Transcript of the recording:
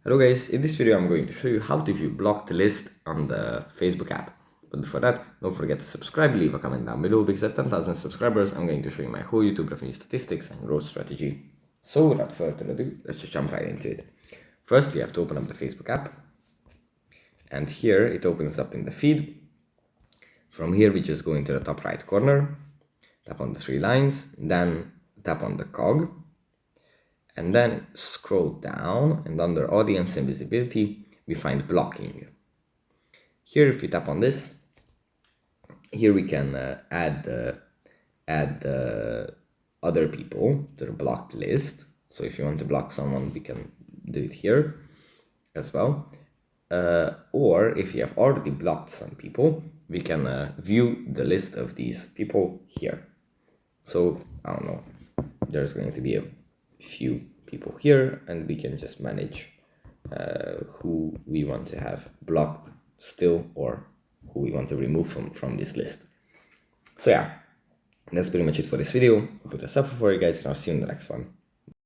Hello guys, in this video I'm going to show you how to view blocked list on the Facebook app. But before that, don't forget to subscribe, leave a comment down below because at 10,000 subscribers I'm going to show you my whole YouTube revenue statistics and growth strategy. So without further ado, let's just jump right into it. First we have to open up the Facebook app, and here it opens up in the feed. From here we just go into the top right corner, tap on the three lines, then tap on the cog, and then scroll down, and under audience and visibility we find blocking. Here if we tap on this, here we can add other people to the blocked list. So if you want to block someone, we can do it here as well. Or if you have already blocked some people, we can view the list of these people here. So I don't know, there's going to be a few people here, and we can just manage who we want to have blocked still or who we want to remove from this list. So yeah, that's pretty much it for this video. I'll put a sub for you guys, and I'll see you in the next one.